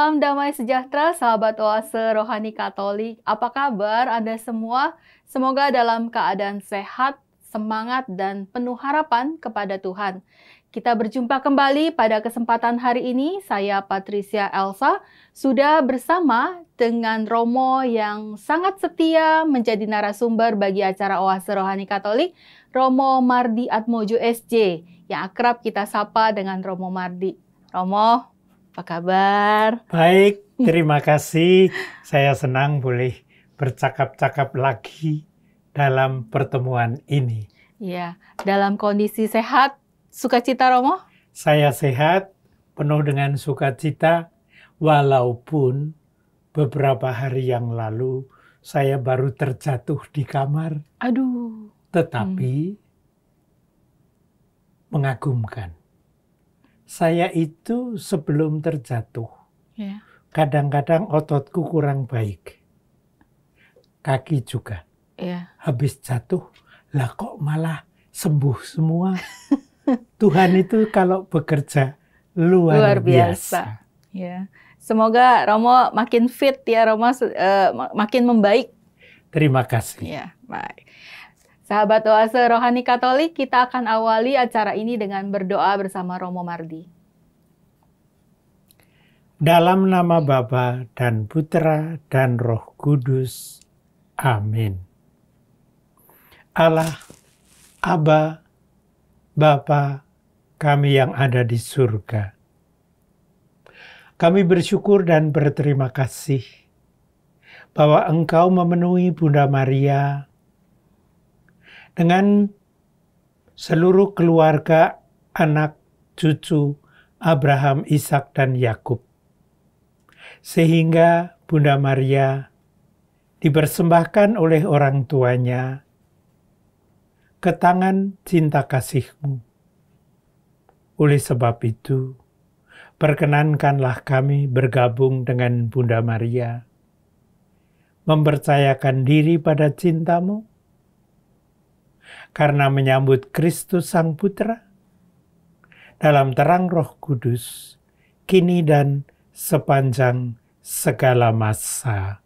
Salam damai sejahtera, sahabat Oase Rohani Katolik. Apa kabar Anda semua? Semoga dalam keadaan sehat, semangat, dan penuh harapan kepada Tuhan. Kita berjumpa kembali pada kesempatan hari ini. Saya Patricia Elsa, sudah bersama dengan Romo yang sangat setia menjadi narasumber bagi acara Oase Rohani Katolik, Romo Mardi Atmojo SJ, yang akrab kita sapa dengan Romo Mardi. Romo, apa kabar? Baik, terima kasih. Saya senang boleh bercakap-cakap lagi dalam pertemuan ini. Ya, dalam kondisi sehat, sukacita Romo? Saya sehat, penuh dengan sukacita, walaupun beberapa hari yang lalu saya baru terjatuh di kamar. Aduh. Tetapi mengagumkan. Saya itu sebelum terjatuh, kadang-kadang ototku kurang baik. Kaki juga. Habis jatuh, lah kok malah sembuh semua. Tuhan itu kalau bekerja luar biasa. Ya. Semoga Romo makin fit ya, Romo makin membaik. Terima kasih. Ya, baik. Sahabat Oase Rohani Katolik, kita akan awali acara ini dengan berdoa bersama Romo Mardi. Dalam nama Bapa dan Putra dan Roh Kudus. Amin. Allah, Aba, Bapa kami yang ada di surga. Kami bersyukur dan berterima kasih bahwa Engkau memenuhi Bunda Maria dengan seluruh keluarga, anak, cucu, Abraham, Ishak, dan Yakub. Sehingga Bunda Maria dipersembahkan oleh orang tuanya ke tangan cinta kasih-Mu. Oleh sebab itu, perkenankanlah kami bergabung dengan Bunda Maria, mempercayakan diri pada cinta-Mu, karena menyambut Kristus Sang Putra, dalam terang Roh Kudus, kini dan sepanjang segala masa.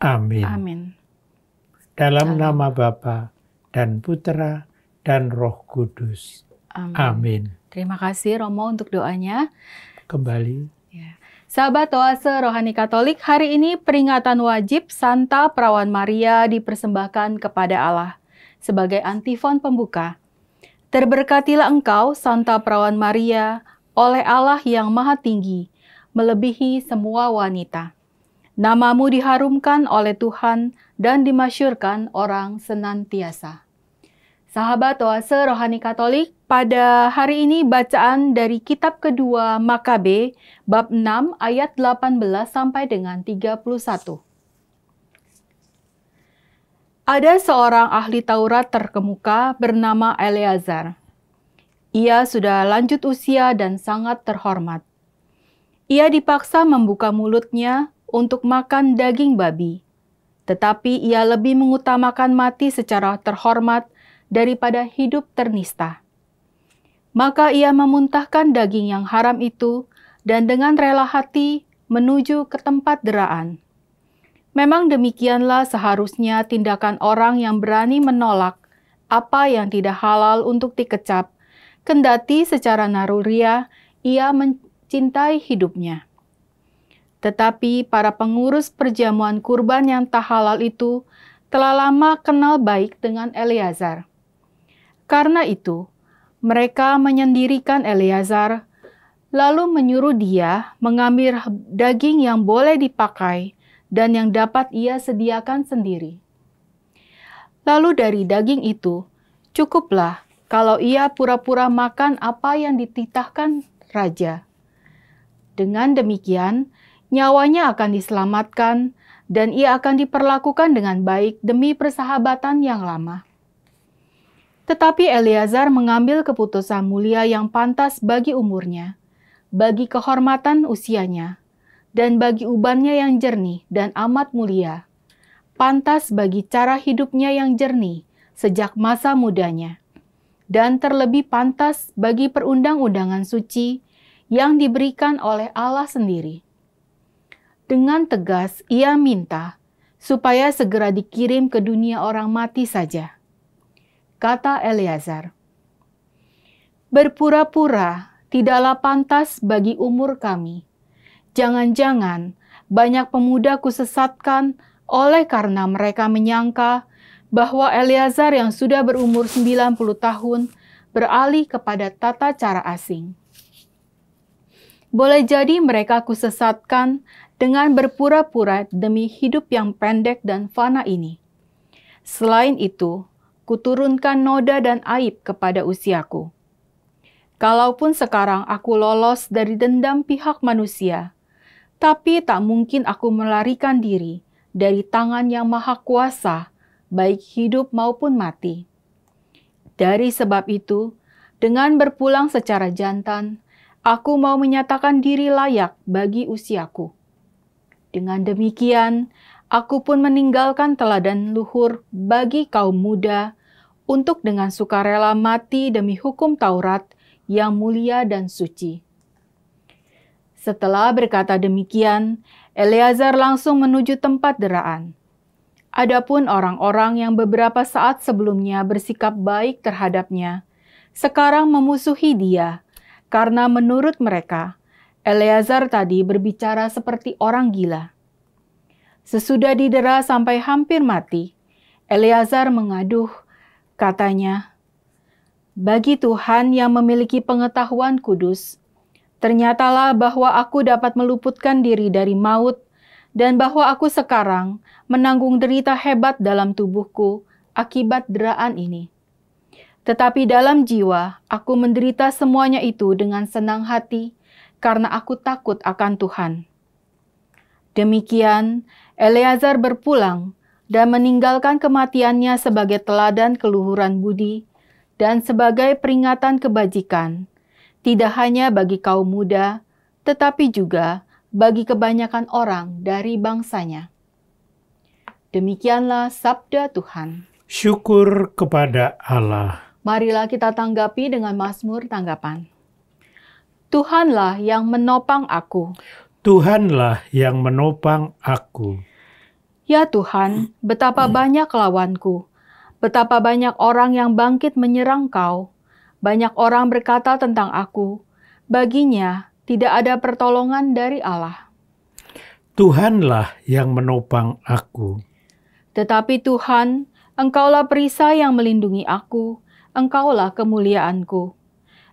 Amin. Amin. Dalam nama Bapa dan Putra dan Roh Kudus. Amin. Amin. Terima kasih Romo untuk doanya. Kembali. Ya. Sahabat Oase Rohani Katolik, hari ini peringatan wajib Santa Perawan Maria dipersembahkan kepada Allah. Sebagai antifon pembuka, terberkatilah engkau, Santa Perawan Maria, oleh Allah yang Maha Tinggi, melebihi semua wanita. Namamu diharumkan oleh Tuhan dan dimasyurkan orang senantiasa. Sahabat Oase Rohani Katolik, pada hari ini bacaan dari kitab kedua Makabe, bab 6 ayat 18 sampai dengan 31. Ada seorang ahli Taurat terkemuka bernama Eleazar. Ia sudah lanjut usia dan sangat terhormat. Ia dipaksa membuka mulutnya untuk makan daging babi. Tetapi ia lebih mengutamakan mati secara terhormat daripada hidup ternista. Maka ia memuntahkan daging yang haram itu dan dengan rela hati menuju ke tempat deraan. Memang demikianlah seharusnya tindakan orang yang berani menolak apa yang tidak halal untuk dikecap, kendati secara naluriah ia mencintai hidupnya. Tetapi para pengurus perjamuan kurban yang tak halal itu telah lama kenal baik dengan Eleazar. Karena itu, mereka menyendirikan Eleazar, lalu menyuruh dia mengambil daging yang boleh dipakai dan yang dapat ia sediakan sendiri. Lalu dari daging itu, cukuplah kalau ia pura-pura makan apa yang dititahkan raja. Dengan demikian, nyawanya akan diselamatkan dan ia akan diperlakukan dengan baik demi persahabatan yang lama. Tetapi Eleazar mengambil keputusan mulia yang pantas bagi umurnya, bagi kehormatan usianya, dan bagi ubannya yang jernih dan amat mulia, pantas bagi cara hidupnya yang jernih sejak masa mudanya, dan terlebih pantas bagi perundang-undangan suci yang diberikan oleh Allah sendiri. Dengan tegas ia minta supaya segera dikirim ke dunia orang mati saja. Kata Eleazar, "Berpura-pura tidaklah pantas bagi umur kami. Jangan-jangan banyak pemuda kusesatkan oleh karena mereka menyangka bahwa Eleazar yang sudah berumur 90 tahun beralih kepada tata cara asing. Boleh jadi mereka kusesatkan dengan berpura-pura demi hidup yang pendek dan fana ini. Selain itu, kuturunkan noda dan aib kepada usiaku. Kalaupun sekarang aku lolos dari dendam pihak manusia, tapi tak mungkin aku melarikan diri dari tangan yang maha kuasa, baik hidup maupun mati. Dari sebab itu, dengan berpulang secara jantan, aku mau menyatakan diri layak bagi usiaku. Dengan demikian, aku pun meninggalkan teladan luhur bagi kaum muda untuk dengan sukarela mati demi hukum Taurat yang mulia dan suci." Setelah berkata demikian, Eleazar langsung menuju tempat deraan. Adapun orang-orang yang beberapa saat sebelumnya bersikap baik terhadapnya, sekarang memusuhi dia, karena menurut mereka, Eleazar tadi berbicara seperti orang gila. Sesudah didera sampai hampir mati, Eleazar mengaduh, katanya, "Bagi Tuhan yang memiliki pengetahuan kudus, ternyatalah bahwa aku dapat meluputkan diri dari maut dan bahwa aku sekarang menanggung derita hebat dalam tubuhku akibat deraan ini. Tetapi dalam jiwa aku menderita semuanya itu dengan senang hati karena aku takut akan Tuhan." Demikian, Eleazar berpulang dan meninggalkan kematiannya sebagai teladan keluhuran budi dan sebagai peringatan kebajikan, tidak hanya bagi kaum muda, tetapi juga bagi kebanyakan orang dari bangsanya. Demikianlah sabda Tuhan. Syukur kepada Allah. Marilah kita tanggapi dengan Mazmur tanggapan. Tuhanlah yang menopang aku. Tuhanlah yang menopang aku. Ya Tuhan, betapa banyak lawanku, betapa banyak orang yang bangkit menyerang Kau. Banyak orang berkata tentang aku, baginya tidak ada pertolongan dari Allah. Tuhanlah yang menopang aku. Tetapi Tuhan, Engkaulah perisai yang melindungi aku, Engkaulah kemuliaanku.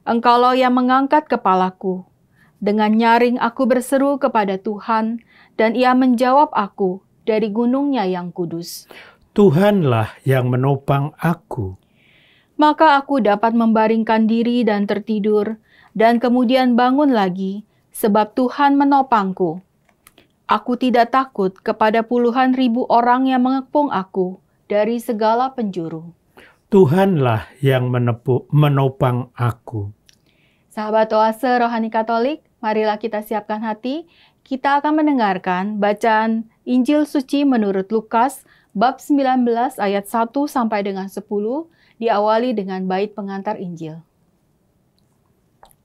Engkaulah yang mengangkat kepalaku. Dengan nyaring aku berseru kepada Tuhan, dan Ia menjawab aku dari gunung-Nya yang kudus. Tuhanlah yang menopang aku. Maka aku dapat membaringkan diri dan tertidur, dan kemudian bangun lagi, sebab Tuhan menopangku. Aku tidak takut kepada puluhan ribu orang yang mengepung aku dari segala penjuru. Tuhanlah yang menopang aku. Sahabat Oase Rohani Katolik, marilah kita siapkan hati. Kita akan mendengarkan bacaan Injil Suci menurut Lukas, bab 19 ayat 1 sampai dengan 10, diawali dengan bait pengantar Injil.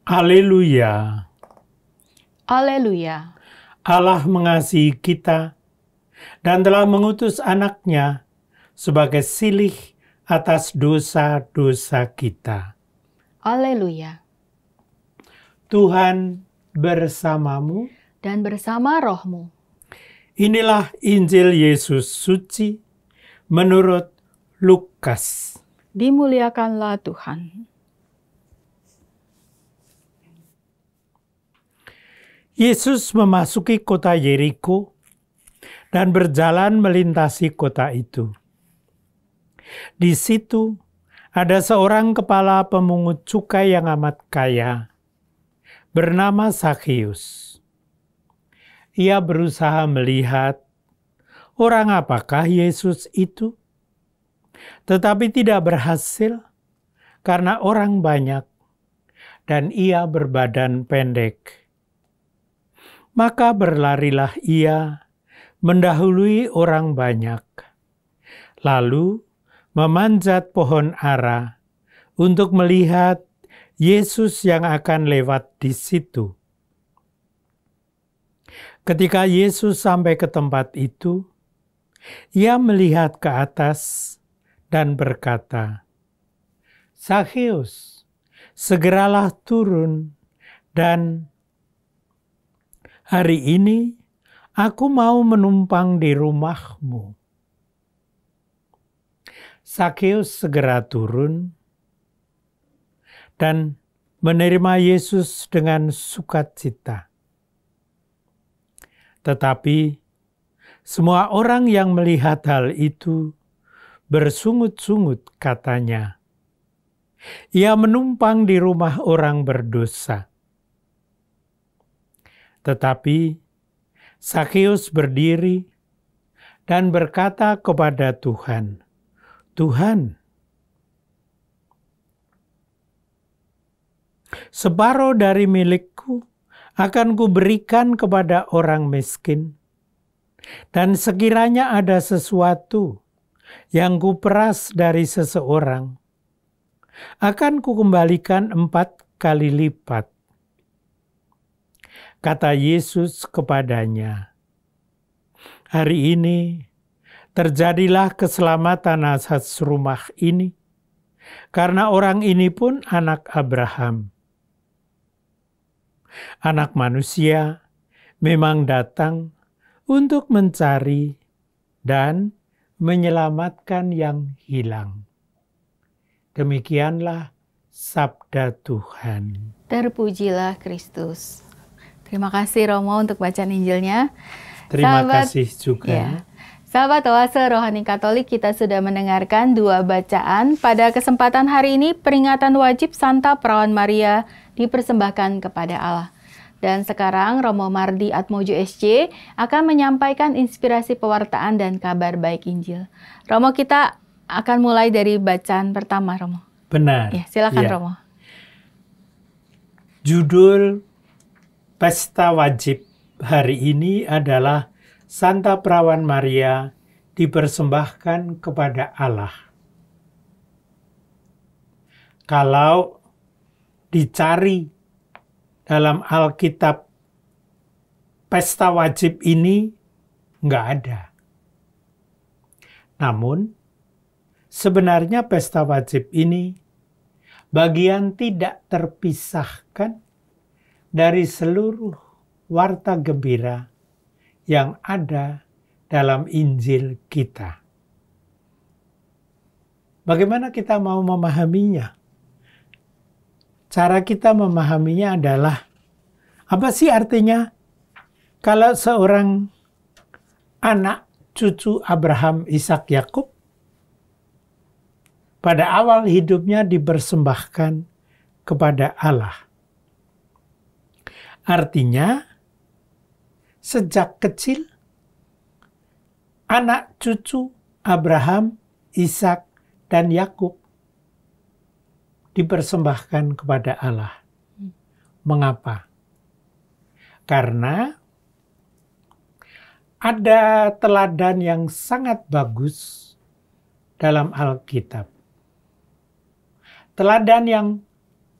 Haleluya. Haleluya. Allah mengasihi kita dan telah mengutus anaknya sebagai silih atas dosa-dosa kita. Haleluya. Tuhan bersamamu Dan bersama rohmu. Inilah Injil Yesus suci menurut Lukas. Dimuliakanlah Tuhan. Yesus memasuki kota Yeriko dan berjalan melintasi kota itu. Di situ ada seorang kepala pemungut cukai yang amat kaya, bernama Zakheus. Ia berusaha melihat orang apakah Yesus itu, tetapi tidak berhasil karena orang banyak dan ia berbadan pendek. Maka berlarilah ia mendahului orang banyak, lalu memanjat pohon ara untuk melihat Yesus yang akan lewat di situ. Ketika Yesus sampai ke tempat itu, ia melihat ke atas dan berkata, "Zakheus, segeralah turun, dan hari ini aku mau menumpang di rumahmu." Zakheus segera turun dan menerima Yesus dengan sukacita. Tetapi semua orang yang melihat hal itu bersungut-sungut, katanya, "Ia menumpang di rumah orang berdosa." Tetapi Zakheus berdiri dan berkata kepada Tuhan, "Tuhan, separuh dari milikku akan kuberikan kepada orang miskin, dan sekiranya ada sesuatu yang kuperas dari seseorang, akan kukembalikan 4 kali lipat." Kata Yesus kepadanya, "Hari ini terjadilah keselamatan atas rumah ini, karena orang ini pun anak Abraham. Anak Manusia memang datang untuk mencari dan menyelamatkan yang hilang." Demikianlah sabda Tuhan. Terpujilah Kristus. Terima kasih Romo untuk bacaan Injilnya. Terima kasih juga. Ya, sahabat Oase Rohani Katolik, kita sudah mendengarkan 2 bacaan. Pada kesempatan hari ini, peringatan wajib Santa Perawan Maria dipersembahkan kepada Allah. Dan sekarang Romo Mardi Atmojo SC akan menyampaikan inspirasi pewartaan dan kabar baik Injil. Romo, kita akan mulai dari bacaan pertama, Romo. Benar. Ya, silakan Ya. Romo. Judul Pesta Wajib hari ini adalah Santa Perawan Maria dipersembahkan kepada Allah. Kalau dicari dalam Alkitab, pesta wajib ini nggak ada. Namun, sebenarnya pesta wajib ini bagian tidak terpisahkan dari seluruh warta gembira yang ada dalam Injil kita. Bagaimana kita mau memahaminya? Cara kita memahaminya adalah, apa sih artinya kalau seorang anak cucu Abraham, Ishak, Yakub pada awal hidupnya dipersembahkan kepada Allah. Artinya, sejak kecil, anak cucu Abraham, Ishak, dan Yakub dipersembahkan kepada Allah. Mengapa? Karena ada teladan yang sangat bagus dalam Alkitab. Teladan yang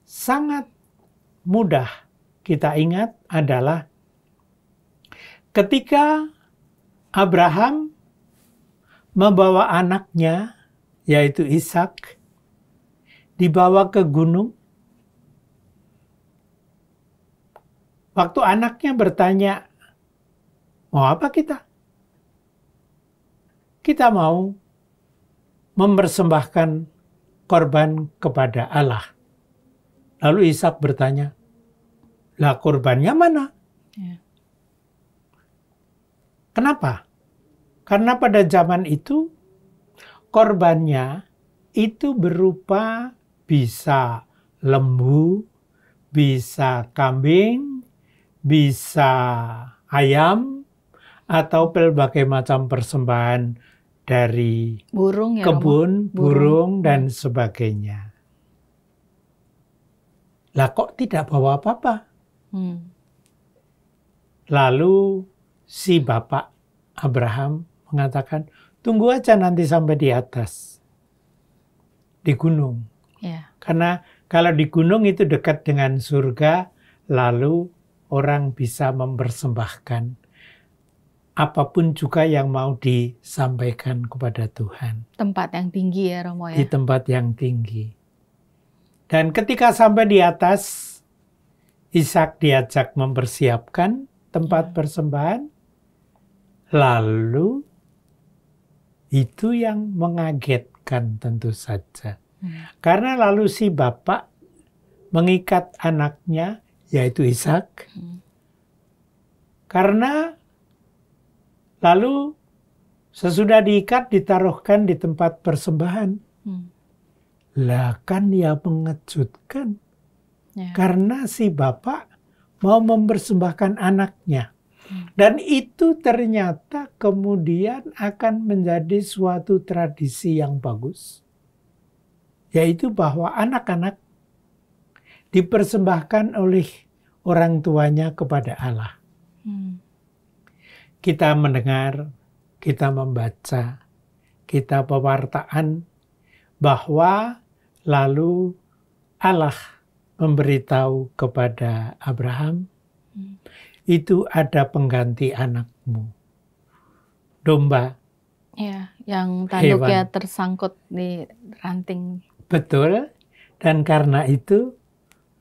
sangat mudah kita ingat adalah ketika Abraham membawa anaknya, yaitu Ishak, dibawa ke gunung. Waktu anaknya bertanya, "Mau apa kita?" Kita mau mempersembahkan korban kepada Allah. Lalu Ishak bertanya, "Lah korbannya mana?" Ya. Kenapa? Karena pada zaman itu korbannya itu berupa bisa lembu, bisa kambing, bisa ayam, atau berbagai macam persembahan dari Burung ya, kebun, Romo? burung, dan sebagainya. Lah kok tidak bawa apa-apa? Lalu si bapak Abraham mengatakan, "Tunggu aja nanti sampai di atas, di gunung." Ya. Karena kalau di gunung itu dekat dengan surga, lalu orang bisa mempersembahkan apapun juga yang mau disampaikan kepada Tuhan. Tempat yang tinggi ya Romo Di ya. tempat yang tinggi. Dan ketika sampai di atas, Ishak diajak mempersiapkan tempat persembahan. Lalu itu yang mengagetkan tentu saja. Karena lalu si bapak mengikat anaknya, yaitu Ishak. Karena lalu sesudah diikat ditaruhkan di tempat persembahan. Lah kan ya mengejutkan. Karena si bapak mau mempersembahkan anaknya. Dan itu ternyata kemudian akan menjadi suatu tradisi yang bagus. Yaitu bahwa anak-anak dipersembahkan oleh orang tuanya kepada Allah. Kita mendengar, kita membaca, kita pewartaan bahwa lalu Allah memberitahu kepada Abraham, itu ada pengganti anakmu. Domba. Ya, yang tanduknya Hewan. tersangkut di ranting. Betul. Dan karena itu,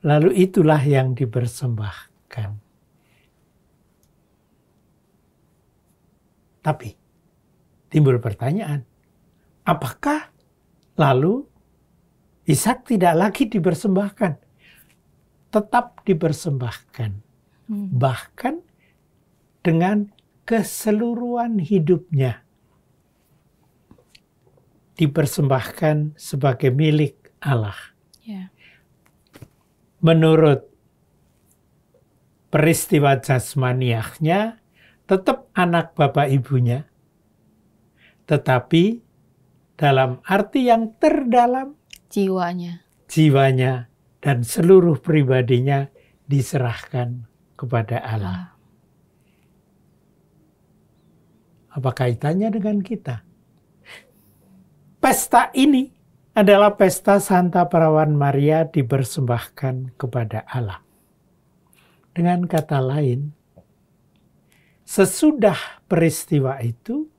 lalu itulah yang dipersembahkan. Tapi, timbul pertanyaan, apakah lalu Ishak tidak lagi dipersembahkan? Tetap dipersembahkan. Bahkan dengan keseluruhan hidupnya dipersembahkan sebagai milik Allah. Menurut peristiwa jasmaniahnya, tetap anak bapak ibunya, tetapi dalam arti yang terdalam, jiwanya dan seluruh pribadinya diserahkan kepada Allah. Apa kaitannya dengan kita? Pesta ini adalah pesta Santa Perawan Maria dipersembahkan kepada Allah. Dengan kata lain, sesudah peristiwa itu,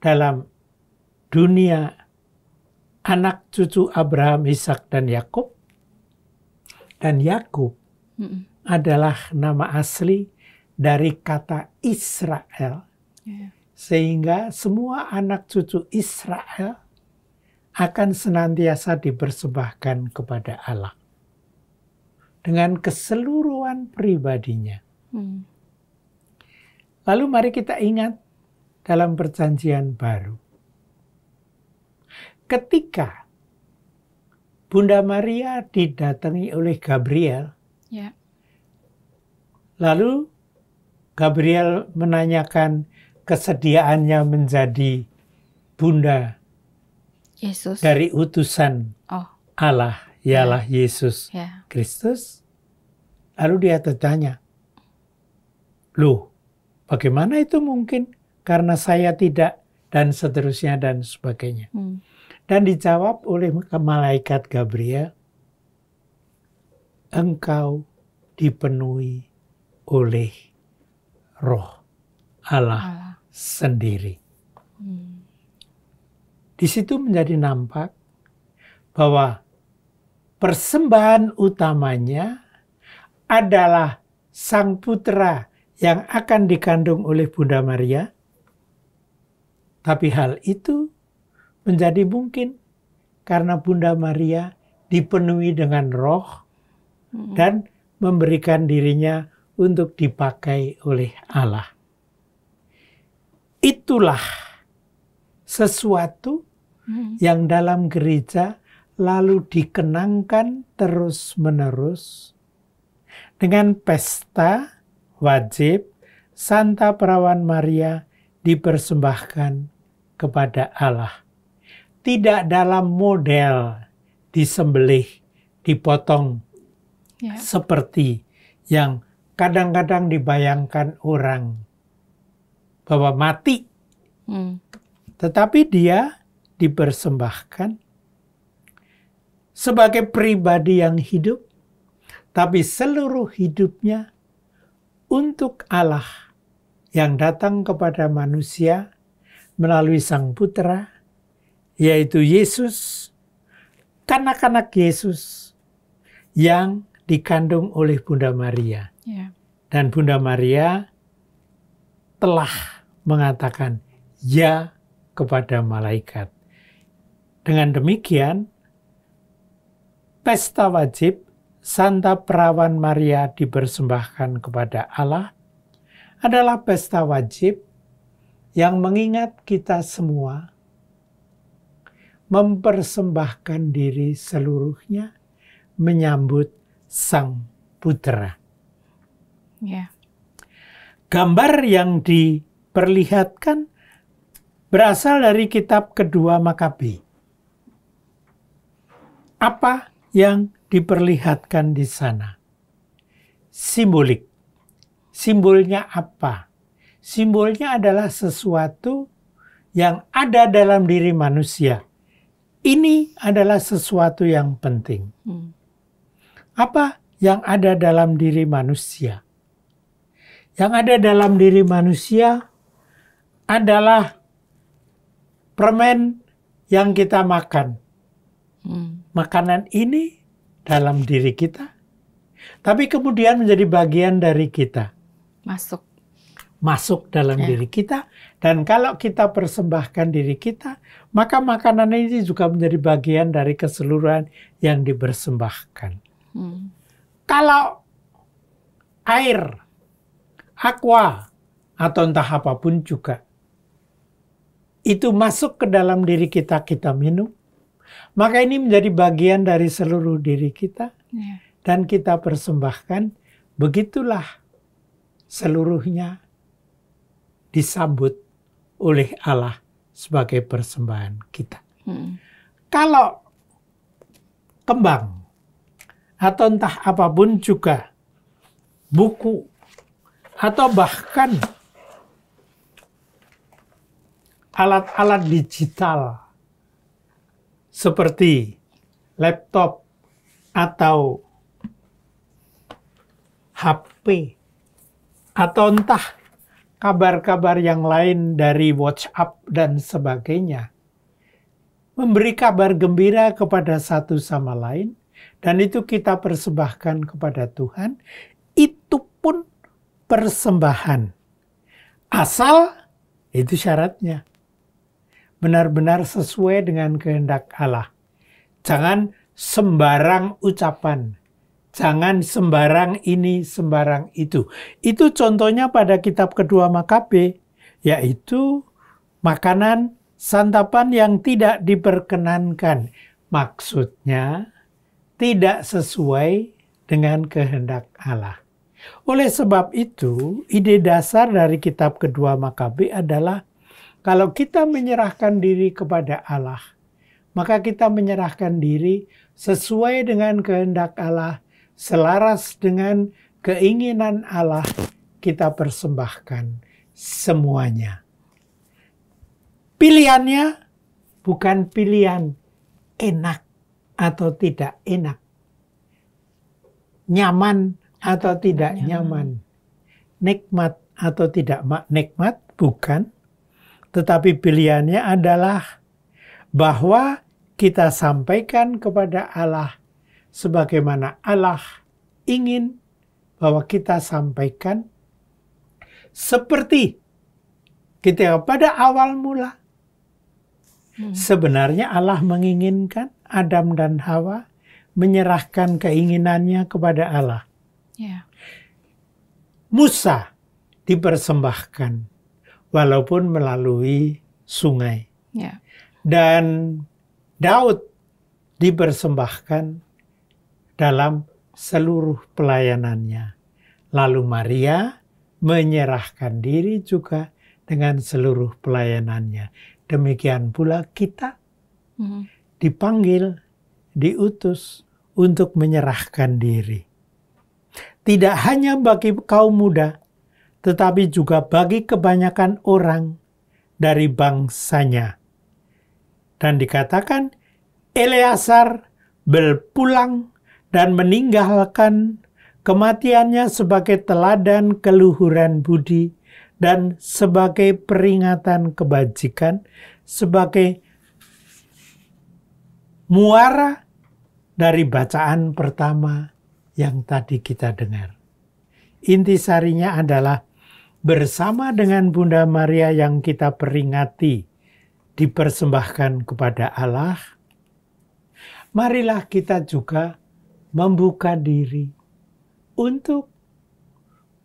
dalam dunia anak cucu Abraham, Ishak, dan Yakub, dan Yakub adalah nama asli dari kata Israel. Sehingga semua anak cucu Israel akan senantiasa dipersembahkan kepada Allah. Dengan keseluruhan pribadinya. Lalu mari kita ingat dalam perjanjian baru. Ketika Bunda Maria didatangi oleh Gabriel, lalu Gabriel menanyakan kesediaannya menjadi bunda Yesus dari utusan Allah, ialah Yesus Kristus. Lalu dia tertanya, loh, bagaimana itu mungkin? Karena saya tidak, dan seterusnya dan sebagainya. Dan dijawab oleh malaikat Gabriel, engkau dipenuhi oleh Roh Allah sendiri. Di situ menjadi nampak bahwa persembahan utamanya adalah Sang Putra yang akan dikandung oleh Bunda Maria. Tapi hal itu menjadi mungkin karena Bunda Maria dipenuhi dengan Roh dan memberikan dirinya untuk dipakai oleh Allah. Itulah sesuatu yang dalam gereja lalu dikenangkan terus-menerus dengan pesta wajib Santa Perawan Maria dipersembahkan kepada Allah. Tidak dalam model disembelih, dipotong seperti yang kadang-kadang dibayangkan orang bahwa mati. Tetapi dia dipersembahkan sebagai pribadi yang hidup, tapi seluruh hidupnya untuk Allah yang datang kepada manusia melalui Sang Putra, yaitu Yesus, kanak-kanak Yesus yang dikandung oleh Bunda Maria. Ya. Dan Bunda Maria telah mengatakan ya kepada malaikat. Dengan demikian, pesta wajib Santa Perawan Maria dipersembahkan kepada Allah adalah pesta wajib yang mengingat kita semua mempersembahkan diri seluruhnya menyambut Sang Putra. Ya. Gambar yang diperlihatkan berasal dari kitab kedua Makabe. Apa yang diperlihatkan di sana? Simbolik. Simbolnya apa? Simbolnya adalah sesuatu yang ada dalam diri manusia. Ini adalah sesuatu yang penting. Apa yang ada dalam diri manusia? Yang ada dalam diri manusia adalah permen yang kita makan. Makanan ini dalam diri kita, tapi kemudian menjadi bagian dari kita. Masuk dalam diri kita, dan kalau kita persembahkan diri kita, maka makanan ini juga menjadi bagian dari keseluruhan yang dipersembahkan. Kalau air, aqua, atau entah apapun juga, itu masuk ke dalam diri kita, kita minum, maka ini menjadi bagian dari seluruh diri kita, dan kita persembahkan, begitulah seluruhnya disambut oleh Allah sebagai persembahan kita. Kalau kembang, atau entah apapun juga, buku, atau bahkan alat-alat digital seperti laptop atau HP atau entah kabar-kabar yang lain dari WhatsApp dan sebagainya, memberi kabar gembira kepada satu sama lain, dan itu kita persembahkan kepada Tuhan, itu pun persembahan. Asal, itu syaratnya, benar-benar sesuai dengan kehendak Allah. Jangan sembarang ucapan. Jangan sembarang ini, sembarang itu. Itu contohnya pada kitab kedua Makabe, yaitu makanan santapan yang tidak diperkenankan. Maksudnya, tidak sesuai dengan kehendak Allah. Oleh sebab itu, ide dasar dari kitab kedua Makabe adalah kalau kita menyerahkan diri kepada Allah, maka kita menyerahkan diri sesuai dengan kehendak Allah, selaras dengan keinginan Allah, kita persembahkan semuanya. Pilihannya bukan pilihan enak atau tidak enak, nyaman atau tidak nyaman, nikmat atau tidak nikmat, bukan. Tetapi pilihannya adalah bahwa kita sampaikan kepada Allah sebagaimana Allah ingin bahwa kita sampaikan, seperti ketika pada awal mula sebenarnya Allah menginginkan Adam dan Hawa menyerahkan keinginannya kepada Allah. Musa dipersembahkan walaupun melalui sungai. Dan Daud dipersembahkan dalam seluruh pelayanannya. Lalu Maria menyerahkan diri juga dengan seluruh pelayanannya. Demikian pula kita dipanggil, diutus untuk menyerahkan diri. Tidak hanya bagi kaum muda, tetapi juga bagi kebanyakan orang dari bangsanya. Dan dikatakan, Eleazar berpulang dan meninggalkan kematiannya sebagai teladan keluhuran budi dan sebagai peringatan kebajikan, sebagai muara dari bacaan pertama yang tadi kita dengar. Intisarinya adalah bersama dengan Bunda Maria yang kita peringati dipersembahkan kepada Allah, marilah kita juga membuka diri untuk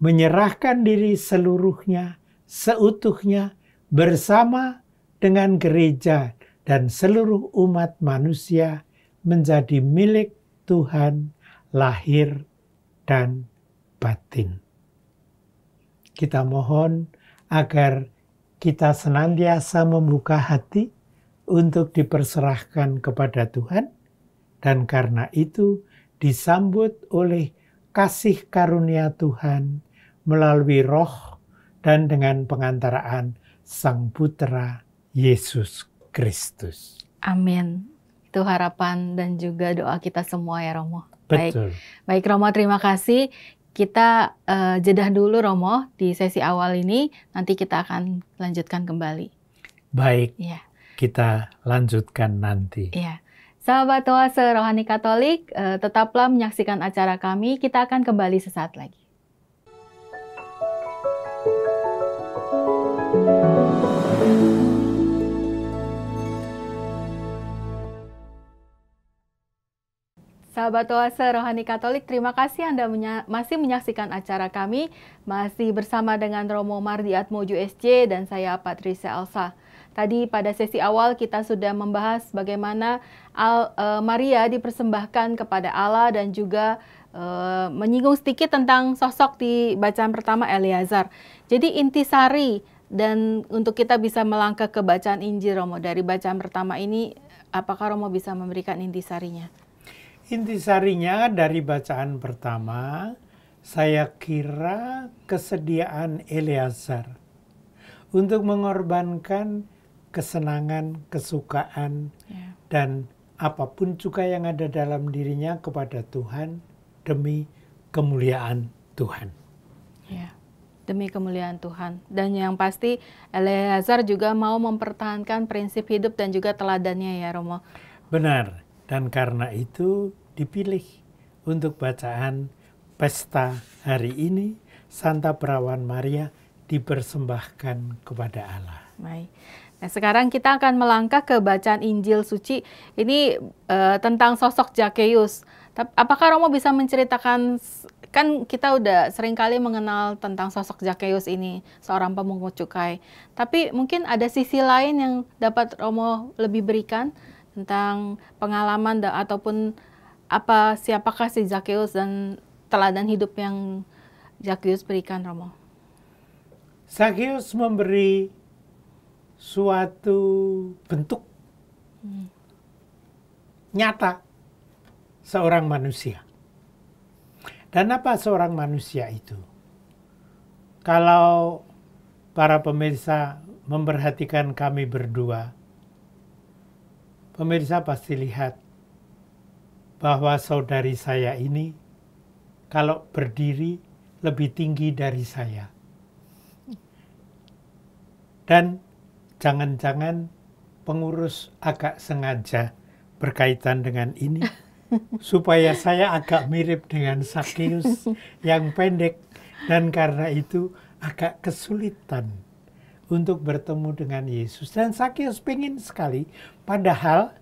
menyerahkan diri seluruhnya, seutuhnya bersama dengan gereja dan seluruh umat manusia menjadi milik Tuhan lahir dan batin. Kita mohon agar kita senantiasa membuka hati untuk diperserahkan kepada Tuhan, dan karena itu disambut oleh kasih karunia Tuhan melalui Roh dan dengan pengantaraan Sang Putra Yesus Kristus. Amin. Itu harapan dan juga doa kita semua ya Romo. Betul. Baik Romo, terima kasih. Kita jedah dulu Romo di sesi awal ini, nanti kita akan lanjutkan kembali. Baik, Ya. kita lanjutkan nanti. Ya. Sahabat Oase Rohani Katolik, tetaplah menyaksikan acara kami, kita akan kembali sesaat lagi. Sahabat Oase Rohani Katolik, terima kasih Anda masih menyaksikan acara kami, masih bersama dengan Romo Mardi Atmojo SJ dan saya Patricia Elsa. Tadi pada sesi awal kita sudah membahas bagaimana Maria dipersembahkan kepada Allah dan juga menyinggung sedikit tentang sosok di bacaan pertama Eleazar. Jadi intisari dan untuk kita bisa melangkah ke bacaan Injil Romo, dari bacaan pertama ini, apakah Romo bisa memberikan intisarinya? Intisarinya dari bacaan pertama, saya kira kesediaan Eleazar untuk mengorbankan kesenangan, kesukaan, dan apapun juga yang ada dalam dirinya kepada Tuhan demi kemuliaan Tuhan. Ya, demi kemuliaan Tuhan. Dan yang pasti Eleazar juga mau mempertahankan prinsip hidup dan juga teladannya ya Romo. Benar. Dan karena itu dipilih untuk bacaan pesta hari ini, Santa Perawan Maria dipersembahkan kepada Allah. Baik. Nah, sekarang kita akan melangkah ke bacaan Injil Suci. Ini tentang sosok Zakheus. Apakah Romo bisa menceritakan, kan kita udah seringkali mengenal tentang sosok Zakheus ini, seorang pemungut cukai. Tapi mungkin ada sisi lain yang dapat Romo lebih berikan tentang pengalaman ataupun siapakah si Zakheus dan teladan hidup yang Zakheus berikan, Romo? Zakheus memberi suatu bentuk nyata seorang manusia. Dan apa seorang manusia itu? Kalau para pemirsa memperhatikan kami berdua, pemirsa pasti lihat bahwa saudari saya ini kalau berdiri lebih tinggi dari saya. Dan jangan-jangan pengurus agak sengaja berkaitan dengan ini supaya saya agak mirip dengan Zakheus yang pendek, dan karena itu agak kesulitan untuk bertemu dengan Yesus. Dan Zakheus pengen sekali, padahal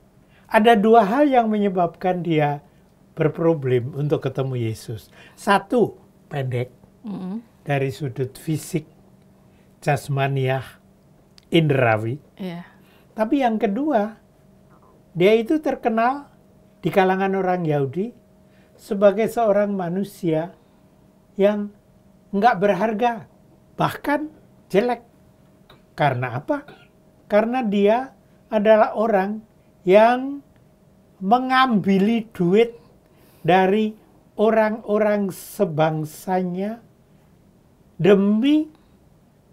ada dua hal yang menyebabkan dia berproblem untuk ketemu Yesus. Satu, pendek dari sudut fisik, jasmaniah, indrawi. Tapi yang kedua, dia itu terkenal di kalangan orang Yahudi sebagai seorang manusia yang nggak berharga, bahkan jelek. Karena apa? Karena dia adalah orang yang mengambil duit dari orang-orang sebangsanya demi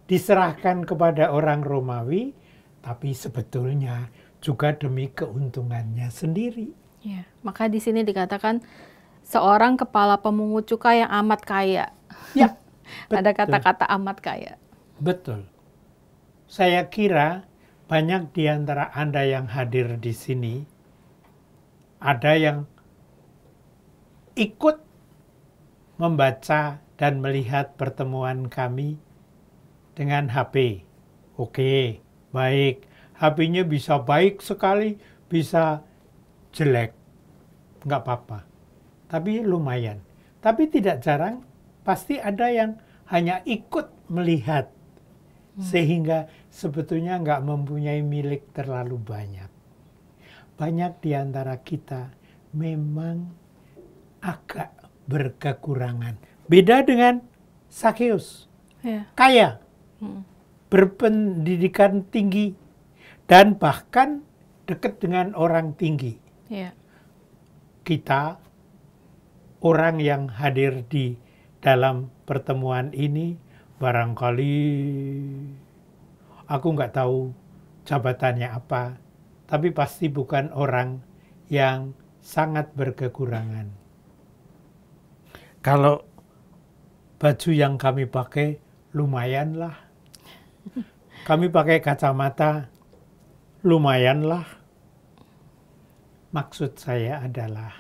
diserahkan kepada orang Romawi, tapi sebetulnya juga demi keuntungannya sendiri. Ya, maka di sini dikatakan seorang kepala pemungut cukai yang amat kaya. Ya, ada kata-kata amat kaya. Betul. Saya kira banyak di antara Anda yang hadir di sini, ada yang ikut membaca dan melihat pertemuan kami dengan HP. Oke, baik. HP-nya bisa baik sekali, bisa jelek. Nggak apa-apa. Tapi lumayan. Tapi tidak jarang, pasti ada yang hanya ikut melihat. Sehingga sebetulnya nggak mempunyai milik terlalu banyak. Banyak di antara kita memang agak berkekurangan. Beda dengan Zakheus. Kaya, berpendidikan tinggi, dan bahkan dekat dengan orang tinggi. Kita, orang yang hadir di dalam pertemuan ini, barangkali aku nggak tahu jabatannya apa, tapi pasti bukan orang yang sangat berkekurangan. Kalau baju yang kami pakai lumayanlah. Kami pakai kacamata lumayanlah. Maksud saya adalah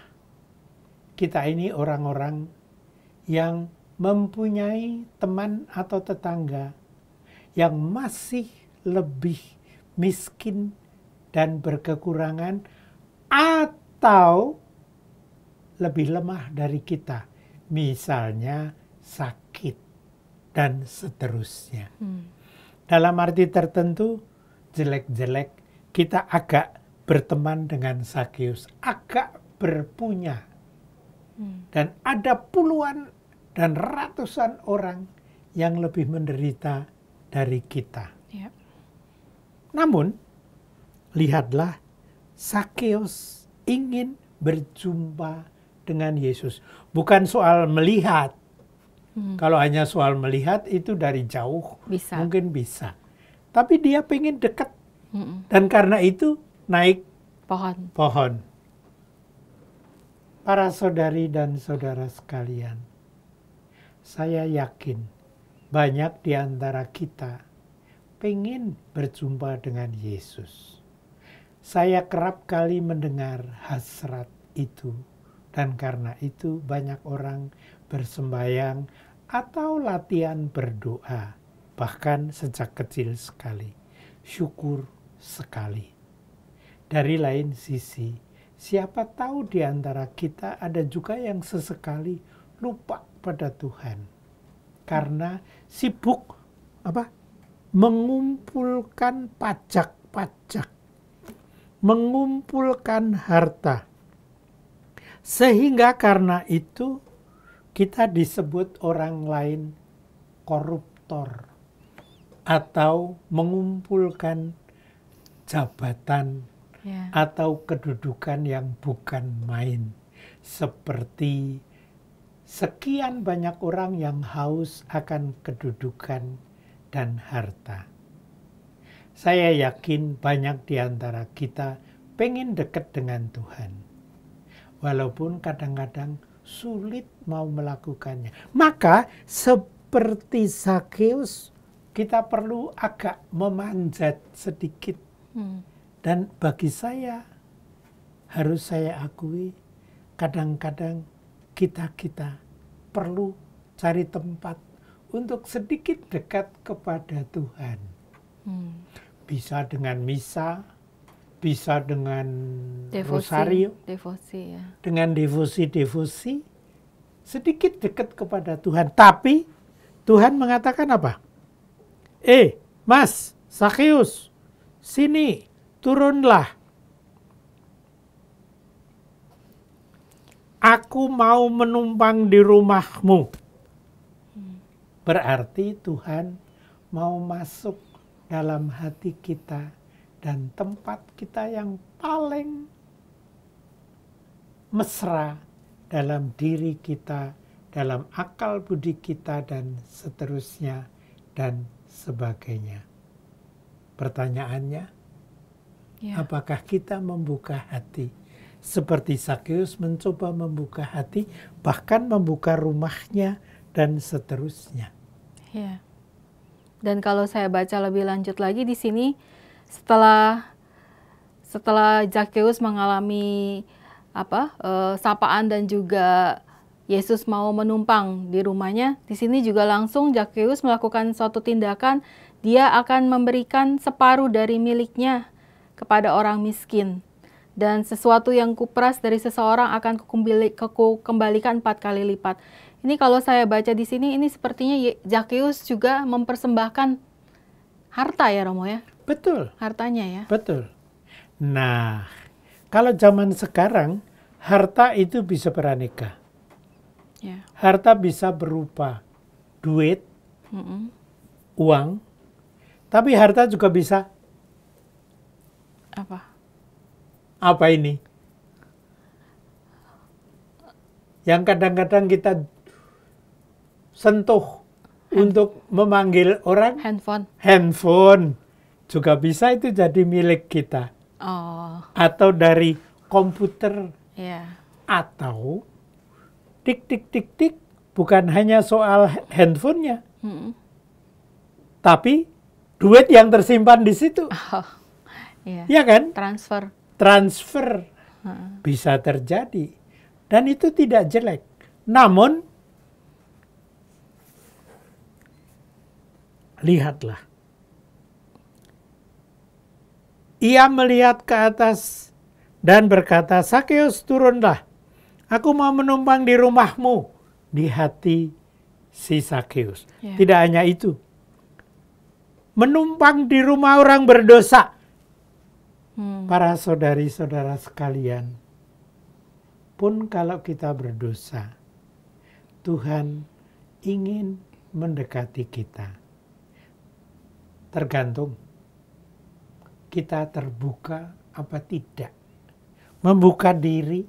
kita ini orang-orang yang mempunyai teman atau tetangga yang masih lebih miskin dan berkekurangan atau lebih lemah dari kita. Misalnya sakit dan seterusnya. Dalam arti tertentu, jelek-jelek kita agak berteman dengan Zakheus, agak berpunya. Dan ada puluhan dan ratusan orang yang lebih menderita dari kita. Namun, lihatlah, Zakheus ingin berjumpa dengan Yesus. Bukan soal melihat. Kalau hanya soal melihat itu dari jauh mungkin bisa. Tapi dia pengen dekat. Dan karena itu naik pohon. Para saudari dan saudara sekalian, saya yakin banyak di antara kita pengen berjumpa dengan Yesus. Saya kerap kali mendengar hasrat itu. Dan karena itu banyak orang bersembahyang atau latihan berdoa. Bahkan sejak kecil sekali. Syukur sekali. Dari lain sisi, siapa tahu di antara kita ada juga yang sesekali lupa pada Tuhan. Karena sibuk mengumpulkan pajak-pajak. Mengumpulkan harta. Sehingga karena itu kita disebut orang lain koruptor atau mengumpulkan jabatan atau kedudukan yang bukan main. Seperti sekian banyak orang yang haus akan kedudukan dan harta. Saya yakin banyak di antara kita pengen dekat dengan Tuhan. Walaupun kadang-kadang sulit mau melakukannya. Maka seperti Zakheus, kita perlu agak memanjat sedikit. Dan bagi saya, harus saya akui, kadang-kadang kita perlu cari tempat untuk sedikit dekat kepada Tuhan. Bisa dengan misa, bisa dengan rosario, devosi, dengan devosi, sedikit dekat kepada Tuhan. Tapi Tuhan mengatakan apa? Mas, Zakheus, sini, turunlah. Aku mau menumpang di rumahmu. Berarti Tuhan mau masuk dalam hati kita dan tempat kita yang paling mesra dalam diri kita, dalam akal budi kita, dan seterusnya, dan sebagainya. Pertanyaannya, apakah kita membuka hati? Seperti Zakheus mencoba membuka hati, bahkan membuka rumahnya, dan seterusnya. Dan kalau saya baca lebih lanjut lagi di sini, setelah Zakheus mengalami sapaan dan juga Yesus mau menumpang di rumahnya, di sini juga langsung Zakheus melakukan suatu tindakan, dia akan memberikan separuh dari miliknya kepada orang miskin. Dan sesuatu yang kuperas dari seseorang akan kukembalikan 4 kali lipat. Ini kalau saya baca di sini, ini sepertinya Zakheus juga mempersembahkan harta ya Romo ya? Betul. Hartanya ya? Betul. Nah, kalau zaman sekarang, harta itu bisa beraneka. Ya. Harta bisa berupa duit, uang, tapi harta juga bisa apa ini? Yang kadang-kadang kita sentuh untuk memanggil orang. Handphone juga bisa itu jadi milik kita. Atau dari komputer. Atau tik tik tik tik, bukan hanya soal handphonenya, tapi duit yang tersimpan di situ. Ya kan? Transfer bisa terjadi. Dan itu tidak jelek. Namun, lihatlah. Ia melihat ke atas dan berkata, Zakheus, turunlah. Aku mau menumpang di rumahmu. Di hati si Zakheus. Tidak hanya itu. Menumpang di rumah orang berdosa. Para saudari-saudara sekalian, pun kalau kita berdosa, Tuhan ingin mendekati kita. Tergantung kita terbuka apa tidak. Membuka diri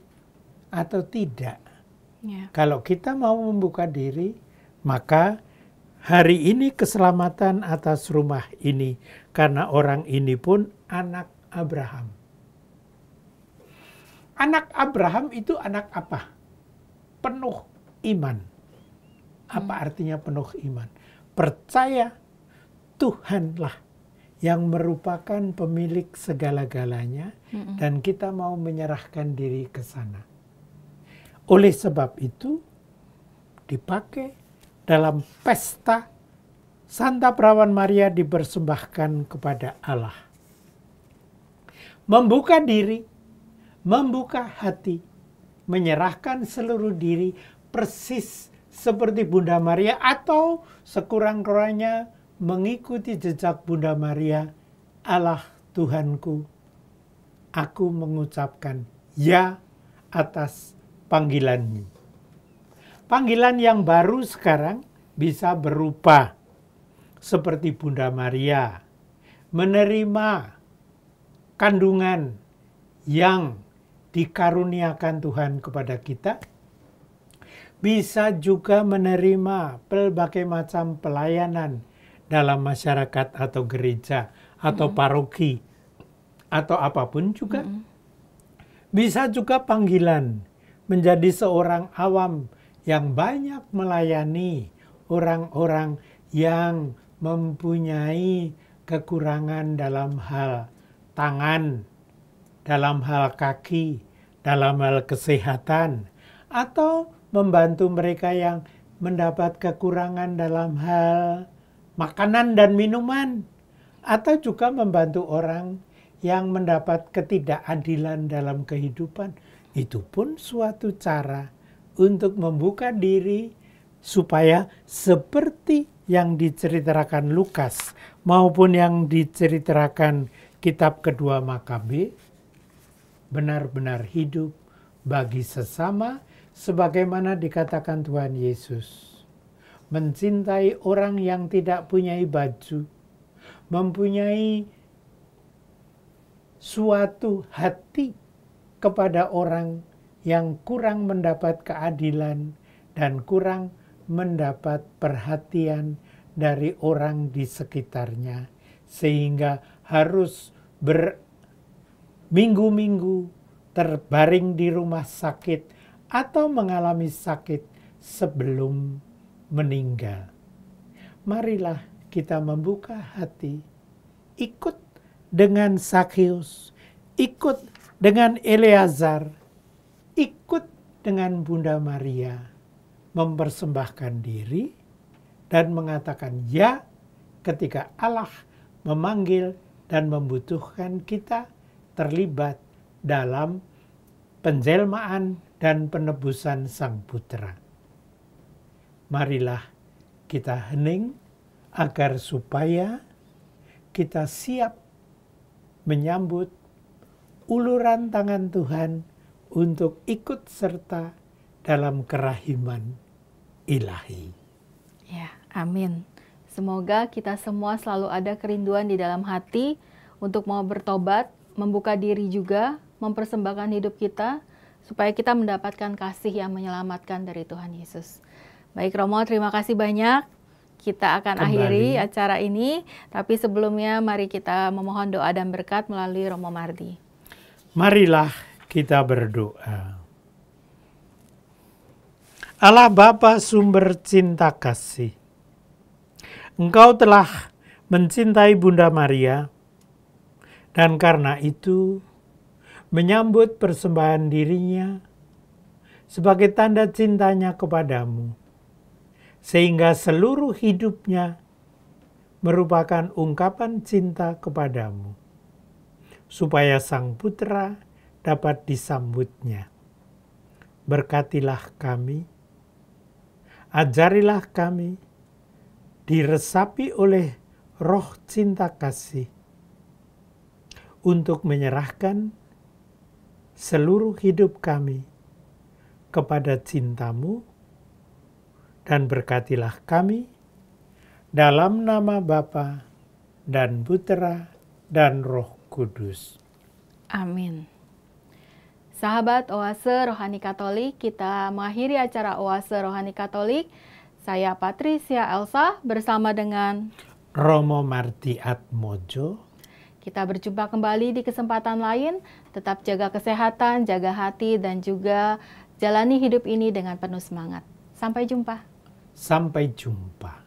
atau tidak. Kalau kita mau membuka diri, maka hari ini keselamatan atas rumah ini. Karena orang ini pun anak Abraham. Anak Abraham itu anak apa? Penuh iman. Apa artinya penuh iman? Percaya Tuhanlah yang merupakan pemilik segala-galanya, dan kita mau menyerahkan diri ke sana. Oleh sebab itu, dipakai dalam pesta Santa Perawan Maria dipersembahkan kepada Allah. Membuka diri, membuka hati, menyerahkan seluruh diri persis seperti Bunda Maria atau sekurang-kurangnya mengikuti jejak Bunda Maria. Allah Tuhanku, aku mengucapkan ya atas panggilanmu. Panggilan yang baru sekarang bisa berupa seperti Bunda Maria, menerima kandungan yang dikaruniakan Tuhan kepada kita, bisa juga menerima berbagai macam pelayanan dalam masyarakat atau gereja atau paroki atau apapun juga. Bisa juga panggilan menjadi seorang awam yang banyak melayani orang-orang yang mempunyai kekurangan dalam hal tangan, dalam hal kaki, dalam hal kesehatan, atau membantu mereka yang mendapat kekurangan dalam hal makanan dan minuman, atau juga membantu orang yang mendapat ketidakadilan dalam kehidupan. Itu pun suatu cara untuk membuka diri supaya seperti yang diceritakan Lukas maupun yang diceritakan Kitab Kedua Makabe, benar-benar hidup bagi sesama sebagaimana dikatakan Tuhan Yesus. Mencintai orang yang tidak punya baju, mempunyai suatu hati kepada orang yang kurang mendapat keadilan dan kurang mendapat perhatian dari orang di sekitarnya, sehingga harus berminggu-minggu terbaring di rumah sakit atau mengalami sakit sebelum meninggal. Marilah kita membuka hati, ikut dengan Sakeus, ikut dengan Eleazar, ikut dengan Bunda Maria, mempersembahkan diri dan mengatakan ya ketika Allah memanggil dan membutuhkan kita terlibat dalam penjelmaan dan penebusan Sang Putra. Marilah kita hening agar supaya kita siap menyambut uluran tangan Tuhan untuk ikut serta dalam kerahiman ilahi. Ya, amin. Semoga kita semua selalu ada kerinduan di dalam hati untuk mau bertobat, membuka diri juga, mempersembahkan hidup kita, supaya kita mendapatkan kasih yang menyelamatkan dari Tuhan Yesus. Baik Romo, terima kasih banyak. Kita akan akhiri acara ini, tapi sebelumnya mari kita memohon doa dan berkat melalui Romo Mardi. Marilah kita berdoa. Allah Bapa sumber cinta kasih, Engkau telah mencintai Bunda Maria, dan karena itu menyambut persembahan dirinya sebagai tanda cintanya kepadamu, sehingga seluruh hidupnya merupakan ungkapan cinta kepadamu, supaya Sang Putra dapat disambutnya. Berkatilah kami, ajarilah kami, diresapi oleh roh cinta kasih, untuk menyerahkan seluruh hidup kami kepada cintamu, dan berkatilah kami dalam nama Bapa dan Putra dan Roh Kudus. Amin. Sahabat Oase Rohani Katolik, kita mengakhiri acara Oase Rohani Katolik. Saya Patricia Elsa bersama dengan Romo Marti Atmojo. Kita berjumpa kembali di kesempatan lain. Tetap jaga kesehatan, jaga hati, dan juga jalani hidup ini dengan penuh semangat. Sampai jumpa. Sampai jumpa.